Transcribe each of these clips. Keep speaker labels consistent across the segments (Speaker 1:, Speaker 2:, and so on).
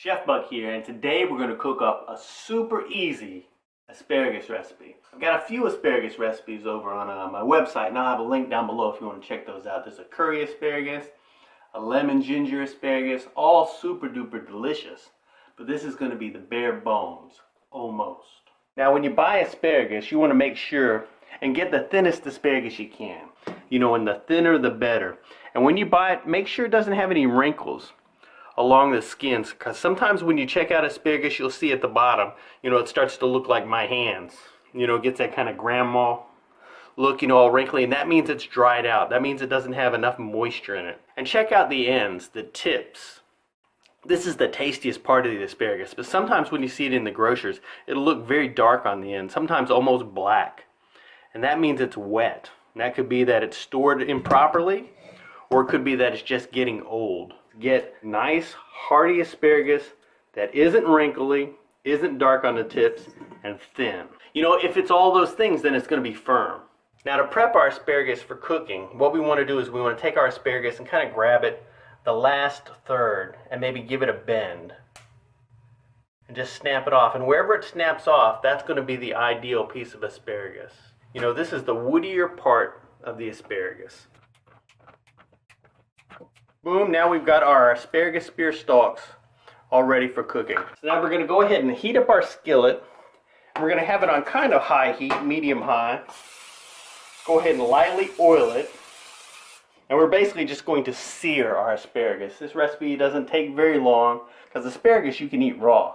Speaker 1: Chef Buck here, and today we're going to cook up a super easy asparagus recipe. I've got a few asparagus recipes over on my website, and I'll have a link down below if you want to check those out. There's a curry asparagus, a lemon ginger asparagus, all super duper delicious. But this is going to be the bare bones, almost. Now when you buy asparagus, you want to make sure and get the thinnest asparagus you can. You know, and the thinner the better. And when you buy it, make sure it doesn't have any wrinkles along the skins, because sometimes when you check out asparagus, you'll see at the bottom, you know, it starts to look like my hands. You know, it gets that kind of grandma look, you know, all wrinkly, and that means it's dried out. That means it doesn't have enough moisture in it. And check out the ends, the tips. This is the tastiest part of the asparagus, but sometimes when you see it in the grocers, it'll look very dark on the end, sometimes almost black. And that means it's wet. And that could be that it's stored improperly, or it could be that it's just getting old. Get nice, hearty asparagus that isn't wrinkly, isn't dark on the tips, and thin. You know, if it's all those things, then it's going to be firm. Now to prep our asparagus for cooking, what we want to do is we want to take our asparagus and kind of grab it the last third and maybe give it a bend. And just snap it off. And wherever it snaps off, that's going to be the ideal piece of asparagus. You know, this is the woodier part of the asparagus. Boom, now we've got our asparagus spear stalks all ready for cooking. So now we're going to go ahead and heat up our skillet. We're going to have it on kind of high heat, medium high. Go ahead and lightly oil it. And we're basically just going to sear our asparagus. This recipe doesn't take very long because asparagus you can eat raw.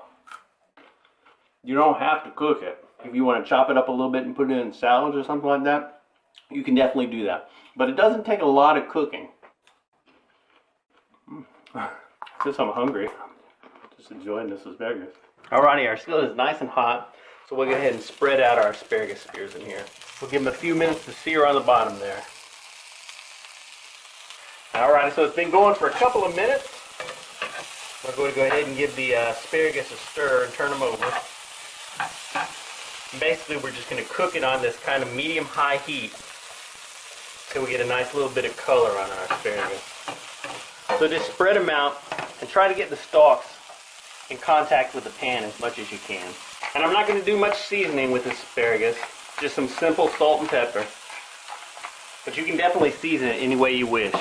Speaker 1: You don't have to cook it. If you want to chop it up a little bit and put it in salads or something like that, you can definitely do that. But it doesn't take a lot of cooking. Since I'm hungry, just enjoying this asparagus. Alrighty, our skillet is nice and hot, so we'll go ahead and spread out our asparagus spears in here. We'll give them a few minutes to sear on the bottom there. Alrighty, so it's been going for a couple of minutes. We're going to go ahead and give the asparagus a stir and turn them over. And basically, we're just going to cook it on this kind of medium-high heat until we get a nice little bit of color on our asparagus. So just spread them out and try to get the stalks in contact with the pan as much as you can. And I'm not going to do much seasoning with this asparagus, just some simple salt and pepper. But you can definitely season it any way you wish.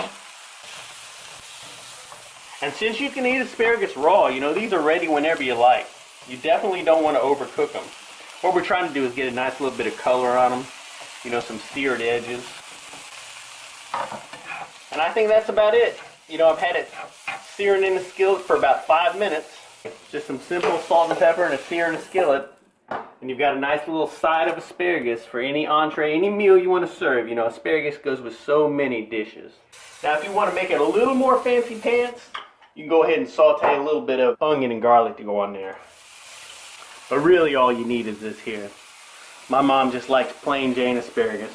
Speaker 1: And since you can eat asparagus raw, you know, these are ready whenever you like. You definitely don't want to overcook them. What we're trying to do is get a nice little bit of color on them, you know, some seared edges. And I think that's about it. You know, I've had it searing in the skillet for about 5 minutes. Just some simple salt and pepper and a sear in the skillet. And you've got a nice little side of asparagus for any entree, any meal you want to serve. You know, asparagus goes with so many dishes. Now, if you want to make it a little more fancy pants, you can go ahead and saute a little bit of onion and garlic to go on there. But really all you need is this here. My mom just likes plain Jane asparagus.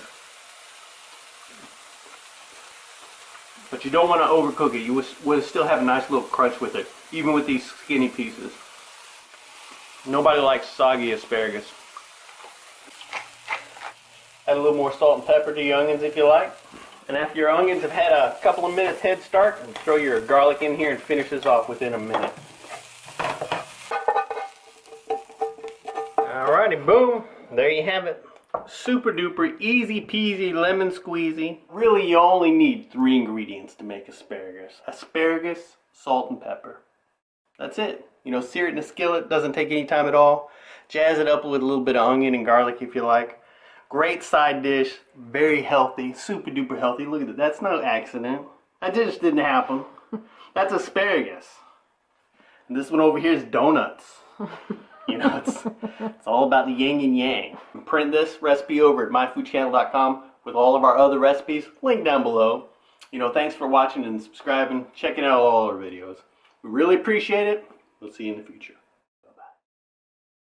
Speaker 1: But you don't want to overcook it. You will still have a nice little crunch with it, even with these skinny pieces. Nobody likes soggy asparagus. Add a little more salt and pepper to your onions if you like. And after your onions have had a couple of minutes head start, throw your garlic in here and finish this off within a minute. Alrighty, boom. There you have it. Super duper easy peasy lemon squeezy. Really, you only need 3 ingredients to make asparagus. Asparagus, salt, and pepper. That's it. You know, sear it in a skillet. Doesn't take any time at all. Jazz it up with a little bit of onion and garlic if you like. Great side dish. Very healthy. Super duper healthy. Look at that. That's no accident. That just didn't happen. That's asparagus. And this one over here is donuts. You know, it's all about the yin and yang. Print this recipe over at myfoodchannel.com with all of our other recipes. Link down below. You know, thanks for watching and subscribing, checking out all our videos. We really appreciate it. We'll see you in the future.